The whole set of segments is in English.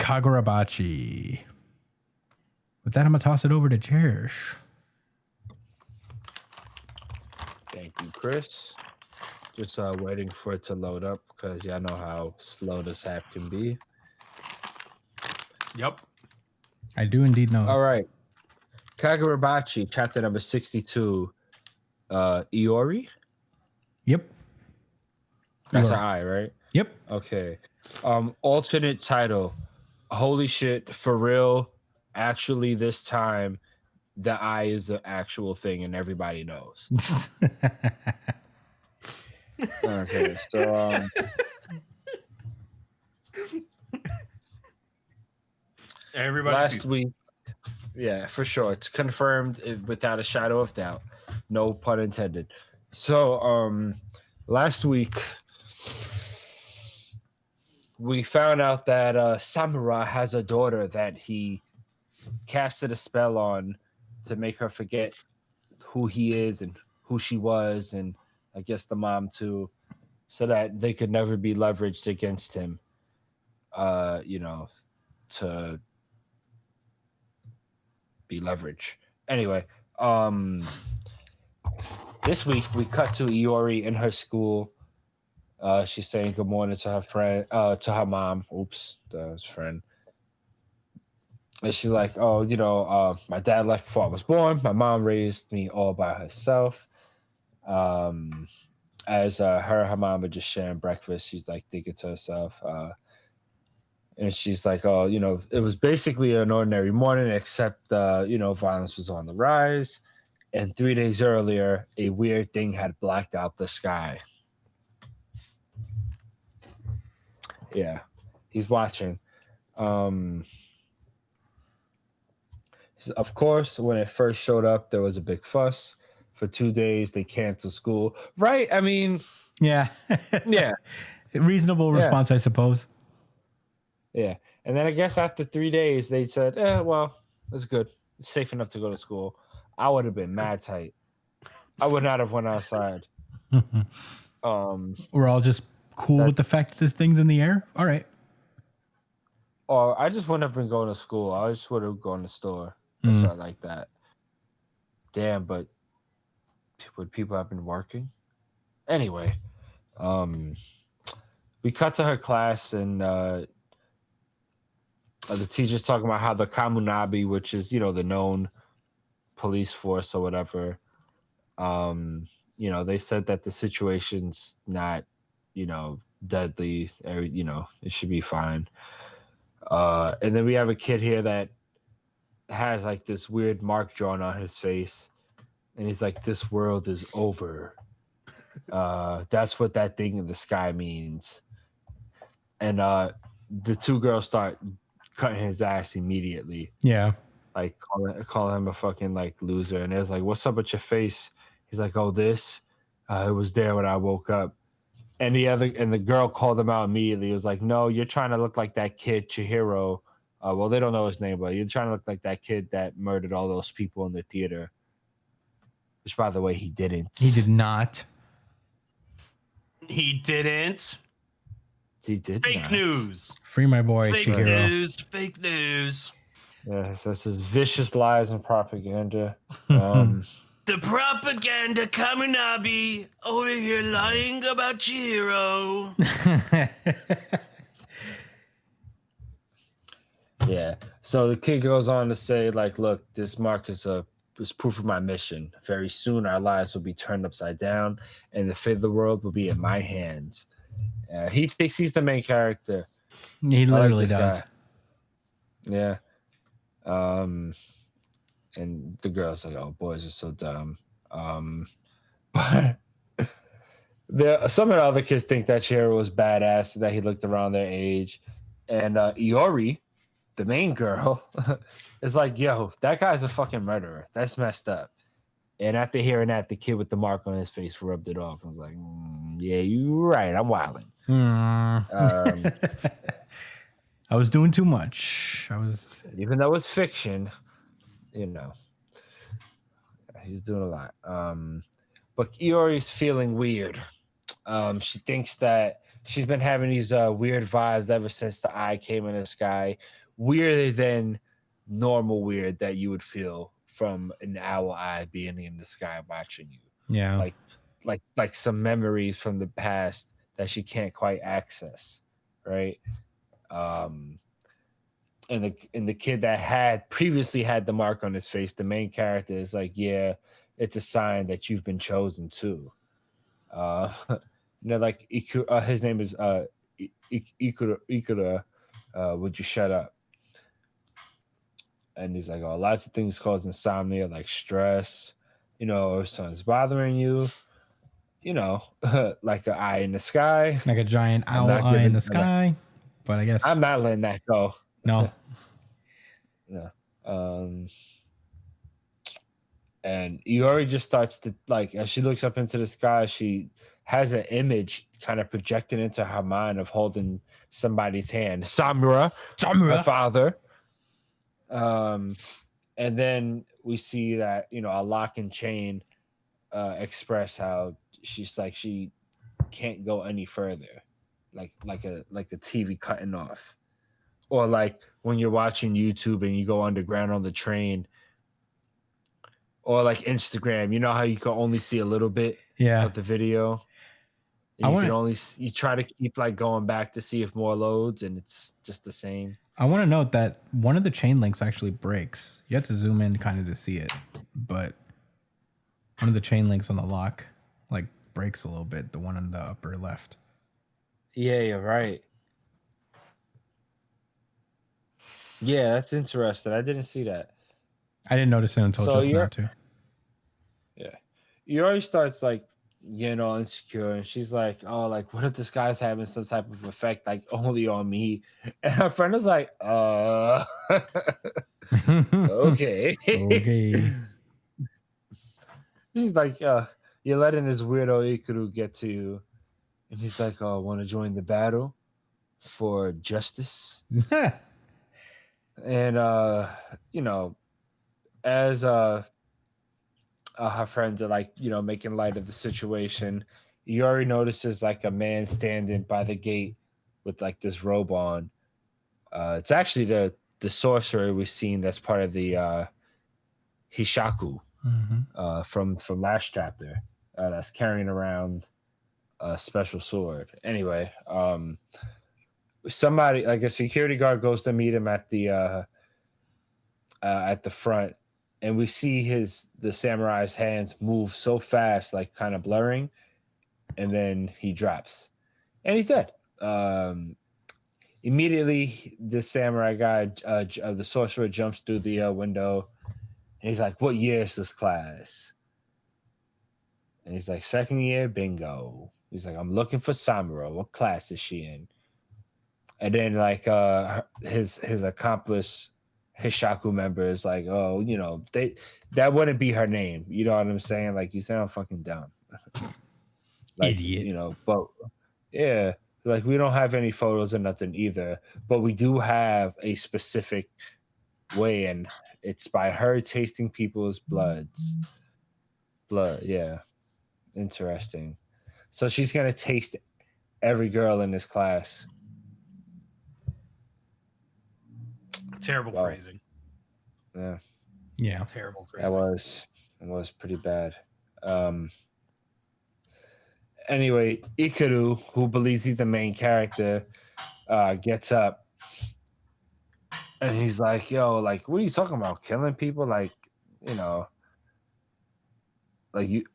Kagurabachi. With that, I'm going to toss it over to Cherish. Thank you, Chris. Just waiting for it to load up because y'all know how slow this app can be. Yep. I do indeed know. All right. Kagurabachi, chapter number 62. Iori? Yep. That's an I, right? Yep. Okay. Alternate title. Holy shit, for real. Actually, this time, the I is the actual thing and everybody knows. Okay, so everybody last week, yeah, for sure. It's confirmed without a shadow of doubt. No pun intended. So last week we found out that Samura has a daughter that he casted a spell on to make her forget who he is and who she was, and I guess the mom too, so that they could never be leveraged against him. To be leverage. Anyway, this week we cut to Iori in her school. She's saying good morning to her friend, to her mom. Oops, his friend. And she's like, oh, my dad left before I was born. My mom raised me all by herself. As her mom were just sharing breakfast, she's like thinking to herself, and she's like, oh, it was basically an ordinary morning, except, violence was on the rise. And 3 days earlier, a weird thing had blacked out the sky. Yeah, he's watching. Of course, when it first showed up, there was a big fuss. For 2 days, they canceled school. Right? I mean... Yeah. Yeah. Reasonable response, I suppose. Yeah. And then I guess after 3 days, they said, well, it's good. It's safe enough to go to school. I would have been mad tight. I would not have went outside. We're all just cool with the fact that this thing's in the air? All right. Or I just wouldn't have been going to school. I just would have gone to the store or something like that. Damn, but would people have been working? Anyway, we cut to her class, and the teacher's talking about how the Kamunabi, which is, the known police force or whatever, they said that the situation's not, deadly, or, it should be fine. And then we have a kid here that has like this weird mark drawn on his face, and he's like, this world is over. That's what that thing in the sky means. And the two girls start cutting his ass immediately. Yeah. Like calling him a fucking like loser. And it was like, what's up with your face? He's like, oh, this. It was there when I woke up. And the girl called him out immediately. It was like, no, you're trying to look like that kid, Chihiro. Well, they don't know his name, but you're trying to look like that kid that murdered all those people in the theater. Which, by the way, he didn't. He did not. He didn't. He did Fake not. news. Free my boy, Fake Chihiro. news. Fake news. Yes, that's his vicious lies and propaganda. The propaganda Kamunabi over here lying about Chihiro. Yeah. So the kid goes on to say, like, look, this mark is proof of my mission. Very soon our lives will be turned upside down, and the fate of the world will be in my hands. He thinks he's the main character. He literally does. Guy. Yeah. And the girl's like, oh, boys are so dumb. But some of the other kids think that Chihiro was badass, that he looked around their age. And Iori, the main girl, is like, yo, that guy's a fucking murderer. That's messed up. And after hearing that, the kid with the mark on his face rubbed it off and was like, yeah, you're right. I'm wilding. I was doing too much. Even though it's fiction, he's doing a lot. But Iori's feeling weird. She thinks that she's been having these weird vibes ever since the eye came in the sky. Weirder than normal weird that you would feel from an owl eye being in the sky watching you. Yeah. Like some memories from the past that she can't quite access, right? And the kid that had previously had the mark on his face, the main character is like, yeah, it's a sign that you've been chosen too. Like his name is Ikura. Would you shut up? And he's like, oh, lots of things cause insomnia, like stress. If something's bothering you, like an eye in the sky. Like a giant owl eye in the sky. But I guess I'm not letting that go. No. No. And Iori just starts to, like, as she looks up into the sky, she has an image kind of projected into her mind of holding somebody's hand. Samura. Her father. And then we see that, a lock and chain express how she's like, she can't go any further. Like a TV cutting off. Or like when you're watching YouTube and you go underground on the train, or like Instagram, you know how you can only see a little bit of the video. You try to keep like going back to see if more loads, and it's just the same. I want to note that one of the chain links actually breaks. You have to zoom in kind of to see it, but one of the chain links on the lock like breaks a little bit. The one on the upper left. Yeah, you're right. Yeah, that's interesting. I didn't see that. I didn't notice it until just now too. Yeah. Iori starts like getting all insecure, and she's like, oh, like, what if this guy's having some type of effect like only on me? And her friend is like, okay. Okay. She's like, you're letting this weirdo Ikuru get to you. And he's like, oh, want to join the battle for justice? And as her friends are like, making light of the situation, Iori notices like a man standing by the gate with like this robe on. It's actually the sorcerer we've seen that's part of the Hishaku from last chapter, that's carrying around a special sword. Anyway, somebody like a security guard goes to meet him at the front, and we see the samurai's hands move so fast, like kind of blurring, and then he drops and he's dead. Immediately the samurai guy, the sorcerer, jumps through the window, and he's like, what year is this class? And he's like, second year, bingo. He's like, I'm looking for Samura. What class is she in? And then like his accomplice Hishaku member is like, oh, that wouldn't be her name. You know what I'm saying? Like, you sound fucking dumb. Like, idiot. But yeah, like we don't have any photos or nothing either. But we do have a specific way, and it's by her tasting people's blood, yeah. Interesting. So she's gonna taste every girl in this class. Terrible phrasing. Yeah. Yeah. Terrible phrasing. That was pretty bad. Anyway, Ikuru, who believes he's the main character, gets up and he's like, yo, like, what are you talking about? Killing people? Like, like you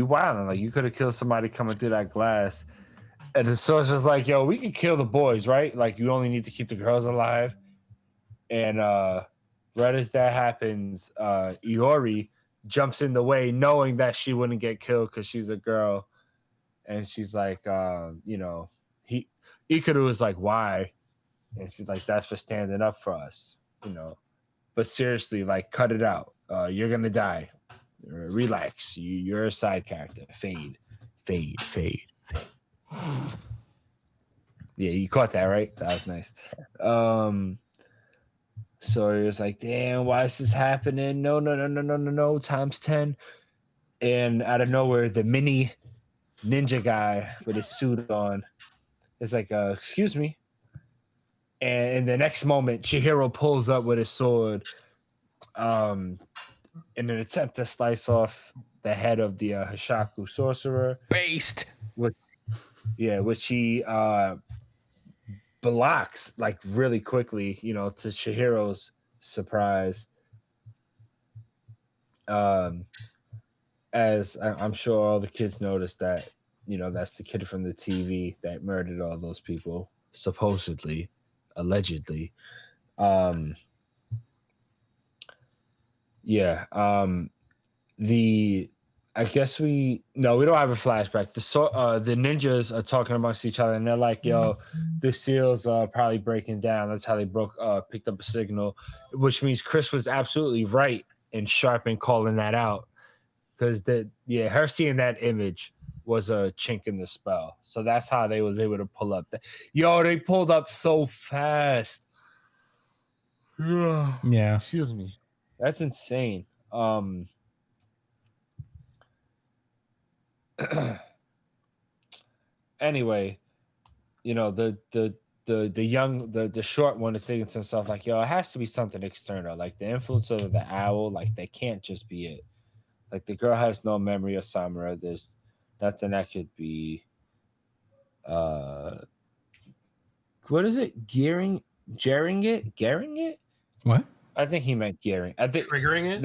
wilding. Like, you could have killed somebody coming through that glass. And the sorcerer's like, yo, we can kill the boys, right? Like, you only need to keep the girls alive. And right as that happens, Iori jumps in the way, knowing that she wouldn't get killed because she's a girl. And she's like, Ikuru is like, why? And she's like, that's for standing up for us, But seriously, like, cut it out. You're gonna die. Relax. You're a side character. Fade. Yeah, you caught that, right? That was nice. So he was like, damn, why is this happening? No, times 10. And out of nowhere, the mini ninja guy with his suit on it's like, excuse me. And in the next moment, Chihiro pulls up with his sword, in an attempt to slice off the head of the Hishaku sorcerer. Based. Which he blocks like really quickly, to Chihiro's surprise. As I'm sure all the kids noticed that, that's the kid from the TV that murdered all those people, supposedly, allegedly. I guess we don't have a flashback. The ninjas are talking amongst each other, and they're like, "Yo, the seals are probably breaking down." That's how they picked up a signal, which means Chris was absolutely right and sharp in calling that out, because her seeing that image was a chink in the spell. So that's how they was able to pull up. They pulled up so fast. Yeah. Excuse me. That's insane. Anyway, the short one is thinking to himself like, it has to be something external, like the influence of the owl. Like, that can't just be it. Like, the girl has no memory of Samura. There's nothing that could be. What is it? Gearing it? What? I think he meant gearing. I think Triggering it?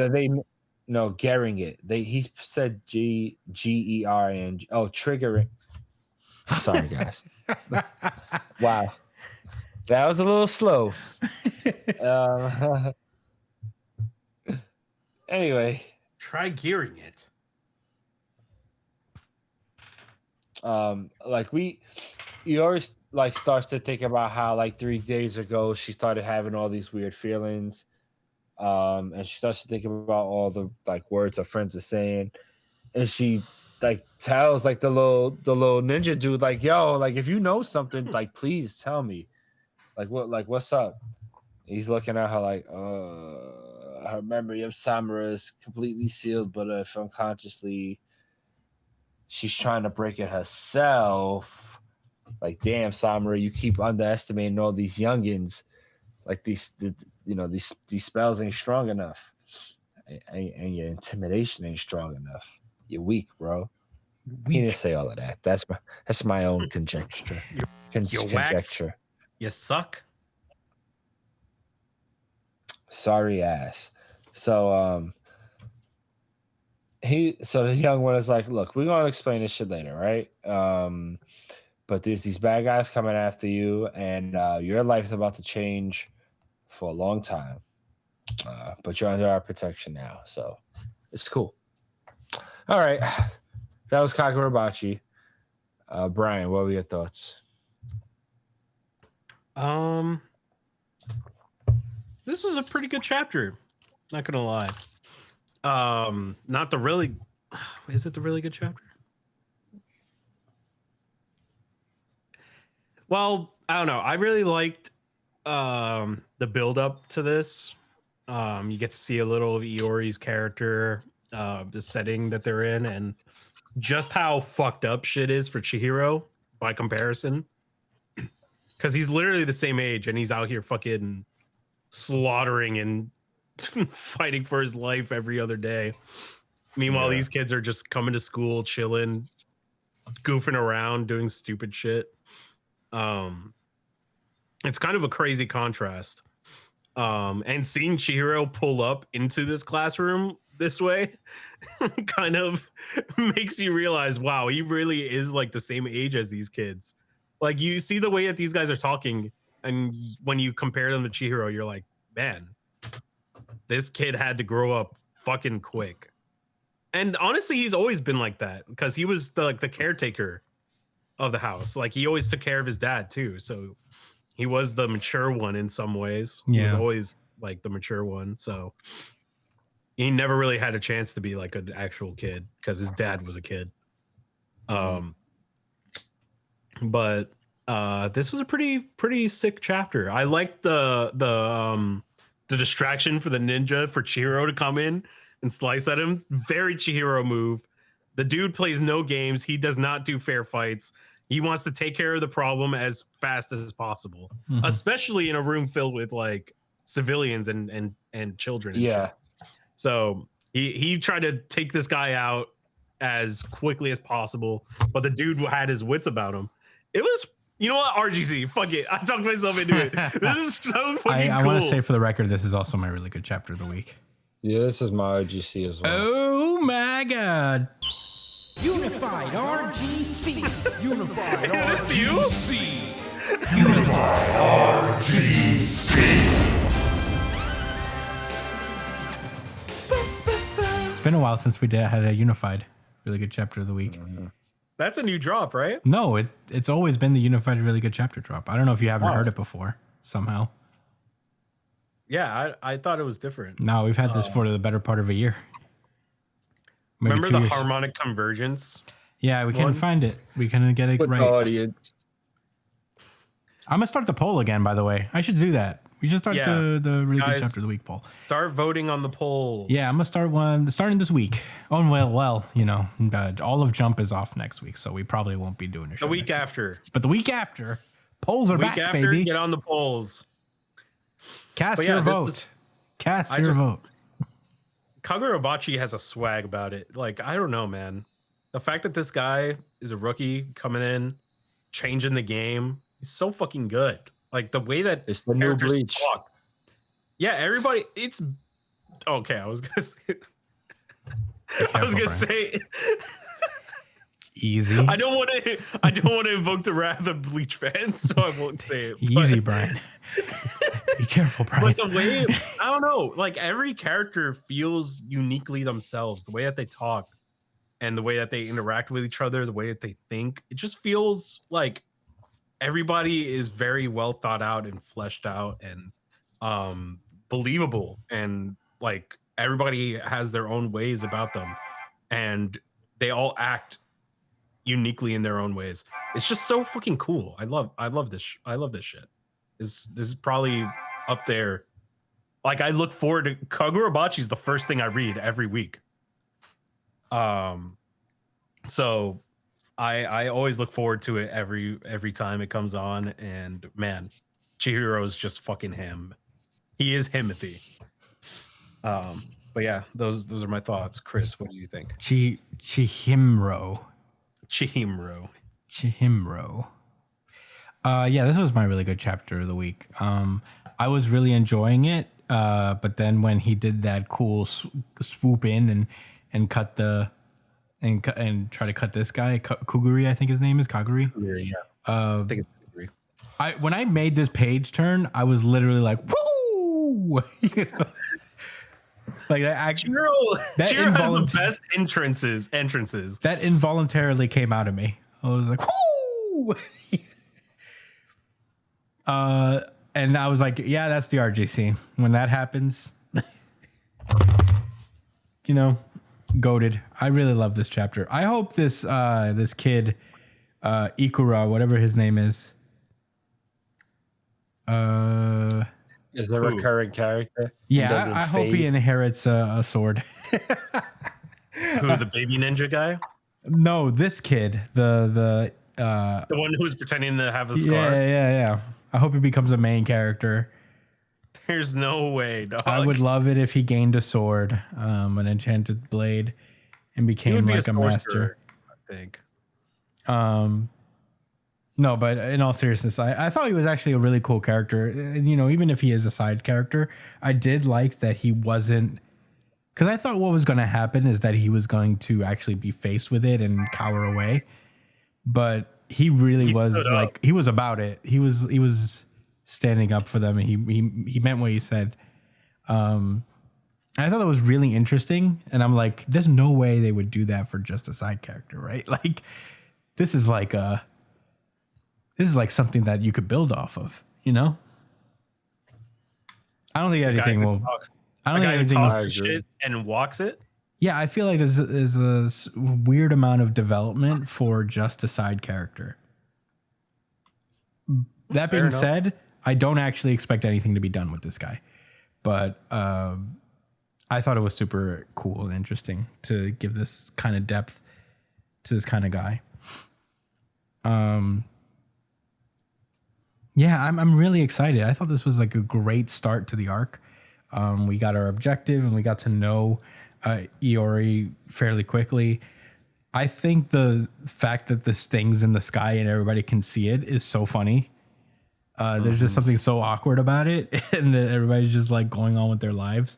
Gearing it. He said Gering. Oh, triggering. Sorry, guys. Wow, that was a little slow. Anyway, Try gearing it. Iori like starts to think about how like 3 days ago she started having all these weird feelings. And she starts to think about all the like words her friends are saying, and she like tells like the little ninja dude like, "Yo, like if you know something, like please tell me, like what's up." He's looking at her like, her memory of Samura is completely sealed, but if unconsciously she's trying to break it herself. Like, damn, Samura, you keep underestimating all these youngins. Like these spells ain't strong enough, and your intimidation ain't strong enough. You're weak, bro. He didn't say all of that. That's my own conjecture. You're Conjecture. whack. You suck. Sorry ass. So the young one is like, look, we're gonna explain this shit later, right? But there's these bad guys coming after you, and your life's about to change for a long time. But you're under our protection now, so it's cool. All right. That was Kagurabachi. Brian, what were your thoughts? This was a pretty good chapter. Not gonna lie. Not the really. Is it the really good chapter? Well, I don't know. I really liked the build up to this. You get to see a little of Iori's character, the setting that they're in, and just how fucked up shit is for Chihiro by comparison. Because he's literally the same age and he's out here fucking slaughtering and fighting for his life every other day. Meanwhile, these kids are just coming to school, chilling, goofing around, doing stupid shit. It's kind of a crazy contrast. And seeing Chihiro pull up into this classroom this way kind of makes you realize, wow, he really is like the same age as these kids. Like, you see the way that these guys are talking, and when you compare them to Chihiro, you're like, man, this kid had to grow up fucking quick. And honestly, he's always been like that because he was the caretaker of the house. Like, he always took care of his dad too. So he was the mature one in some ways. He was always like the mature one. So he never really had a chance to be like an actual kid because his dad was a kid. But this was a pretty sick chapter. I liked the distraction for the ninja for Chihiro to come in and slice at him. Very Chihiro move. The dude plays no games. He does not do fair fights. He wants to take care of the problem as fast as possible, Mhm. especially in a room filled with like civilians and children. And Yeah. shit. So he tried to take this guy out as quickly as possible, but the dude had his wits about him. It was, you know what, RGC, fuck it. I talked myself into it. This is so fucking I cool. want to say for the record, this is also my really good chapter of the week. Yeah, this is my OGC as well. Oh my god. Unified RGC. Unified Is this you? It's been a while since we had a unified really good chapter of the week. That's a new drop, right? No, it's always been the unified really good chapter drop. I don't know if you haven't heard it before somehow. Yeah, I thought it was different. No, we've had this for the better part of a year. Maybe Remember 2 the years. harmonic convergence? Yeah, we couldn't find it. We couldn't get it With right. the audience. I'm gonna start the poll again. By the way, I should do that. We should start Yeah. the really Guys, good chapter of the week poll. Start voting on the polls. Yeah, I'm gonna start one starting this week. Oh well, you know, all of Jump is off next week, so we probably won't be doing a show The week next after. But the week after, polls are Week back, after, baby. get on the polls. Cast But yeah, your this vote. is- Cast I your just- vote. Kagurabachi has a swag about it. Like, I don't know, man. The fact that this guy is a rookie coming in, changing the game, he's so fucking good. Like the way that It's the new characters Bleach. talk. Yeah, everybody. It's okay. I was gonna say. I was gonna say. Easy. I don't want to. I don't want to invoke the wrath of Bleach fans, so I won't say it. Easy, Brian. Be careful, Brian. But the way, I don't know, like every character feels uniquely themselves. The way that they talk and the way that they interact with each other, the way that they think, it just feels like everybody is very well thought out and fleshed out and believable. And like everybody has their own ways about them and they all act uniquely in their own ways. It's just so fucking cool. I love this. I love this shit. This is probably up there. Like I look forward to Kagurabachi is the first thing I read every week. So I always look forward to it every time it comes on. And man, Chihiro's just fucking him. He is Himothy. But yeah, those are my thoughts. Chris, what do you think? Chihimro. Chihimro. Yeah, this was my really good chapter of the week. I was really enjoying it, but then when he did that cool swoop in and cut the and try to cut this guy, Kuguri, I think his name is Kaguri. Yeah, I think it's Kuguri. When I made this page turn, I was literally like, "Woo!" You know? Like that. Chihiro has the best entrances. That involuntarily came out of me. I was like, "Woo!" And I was like, "Yeah, that's the RGC." When that happens, you know, goated. I really love this chapter. I hope this this kid, Ikura, whatever his name is, Is a recurring character. yeah, I hope he inherits a sword. Who, the baby ninja guy? No, this kid, the one who's pretending to have a scar? yeah. I hope he becomes a main character. There's no way, dog. I would love it if he gained a sword, an enchanted blade, and He became would be like a master. sorcerer, I think. No, but in all seriousness, I thought he was actually a really cool character. And, you know, even if he is a side character, I did like that he wasn't, because I thought what was going to happen is that he was going to actually be faced with it and cower away. But he really was like, he was about it. He was standing up for them, and he meant what he said. I thought that was really interesting, and I'm like, there's no way they would do that for just a side character, right? Like, this is like something that you could build off of, you know? I don't think anything will. I don't think anything talks shit and walks it. Yeah, I feel like there's a weird amount of development for just a side character. That being said, I don't actually expect anything to be done with this guy, but I thought it was super cool and interesting to give this kind of depth to this kind of guy. Yeah, I'm really excited. I thought this was like a great start to the arc. We got our objective and we got to know Iori fairly quickly. I think the fact that this thing's in the sky and everybody can see it is so funny. There's just something so awkward about it, and that everybody's just like going on with their lives.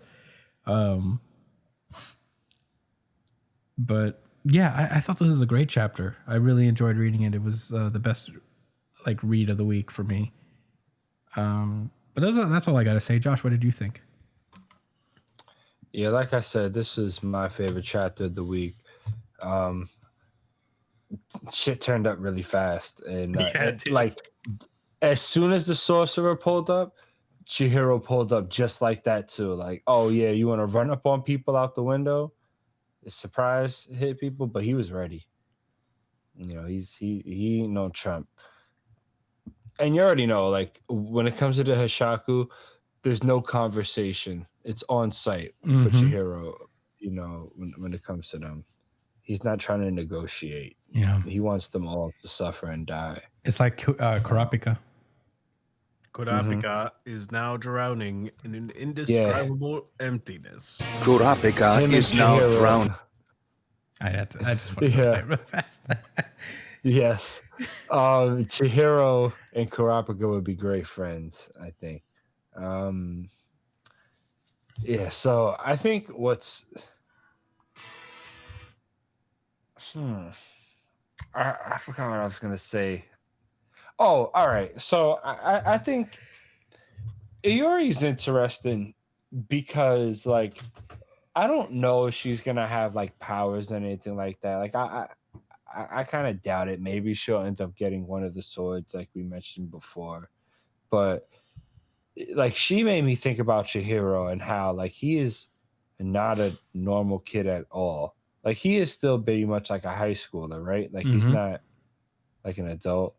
But yeah, I thought this was a great chapter. I really enjoyed reading it. It was the best like read of the week for me. But that's all I got to say. Josh, what did you think? Yeah, like I said, this is my favorite chapter of the week. Shit turned up really fast, and like as soon as the sorcerer pulled up, Chihiro pulled up just like that too. Like, oh yeah, you want to run up on people out the window? Surprise hit people, but he was ready. You know, he ain't no Trump. And you already know, like when it comes to the Hishaku, there's no conversation. It's on site for Chihiro. You know, when it comes to them, he's not trying to negotiate. Yeah, he wants them all to suffer and die. it's like Kurapika. Kurapika is now drowning in an indescribable emptiness. Kurapika is now drowned. I just fucking say it real fast. Yes. Chihiro and Kurapika would be great friends, I think. Yeah, so I think what's I forgot what I was gonna say. Oh, all right. So I think Iori's interesting because like I don't know if she's gonna have like powers or anything like that. Like I kind of doubt it. Maybe she'll end up getting one of the swords, like we mentioned before. But like she made me think about Chihiro and how like he is not a normal kid at all. Like he is still pretty much like a high schooler, right? Like he's not like an adult.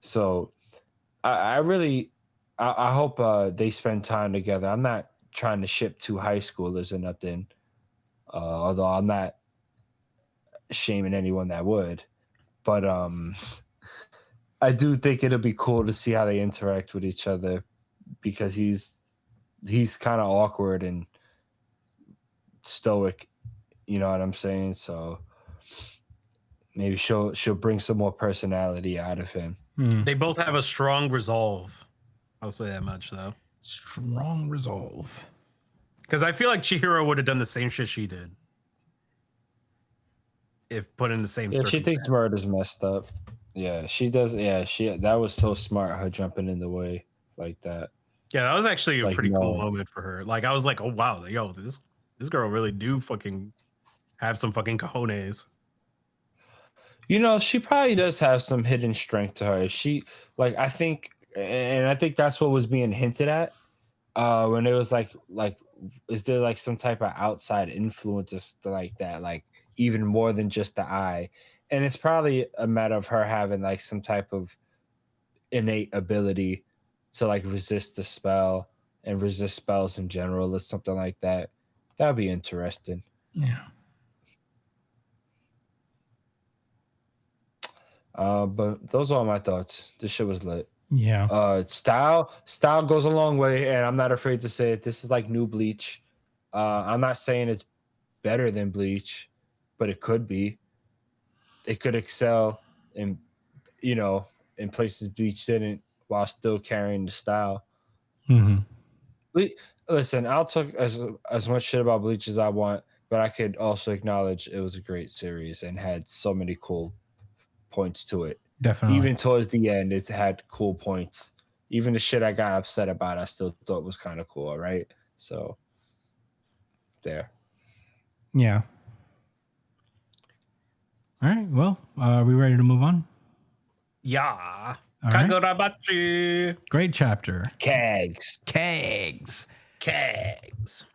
So I really hope they spend time together. I'm not trying to ship two high schoolers or nothing. Although I'm not shaming anyone that would. But I do think it'll be cool to see how they interact with each other because he's kind of awkward and stoic, you know what I'm saying? So maybe she'll bring some more personality out of him. They both have a strong resolve. I'll say that much though. Strong resolve. Because I feel like Chihiro would have done the same shit she did. If put in the same she thinks murder's messed up. Yeah, she does. Yeah, that was so smart, her jumping in the way like that. Yeah, that was actually a pretty cool moment for her. Like I was like, oh wow, yo, this girl really do fucking have some fucking cojones. You know, she probably does have some hidden strength to her. She like I think that's what was being hinted at when it was like is there like some type of outside influence like that, like even more than just the eye? And it's probably a matter of her having like some type of innate ability to like resist the spell and resist spells in general or something like that. That would be interesting. Yeah. But those are all my thoughts. This shit was lit. Yeah. Style goes a long way, and I'm not afraid to say it. This is like new Bleach. I'm not saying it's better than Bleach, but it could be. It could excel in, you know, in places Bleach didn't, while still carrying the style. Listen, I'll talk as much shit about Bleach as I want, but I could also acknowledge it was a great series and had so many cool points to it. Definitely. Even towards the end, it had cool points. Even the shit I got upset about, I still thought was kind of cool, right? So, there. Yeah. All right. Well, are we ready to move on? Yeah. All right. Kagurabachi. Great chapter. Kags. Kegs. Kegs.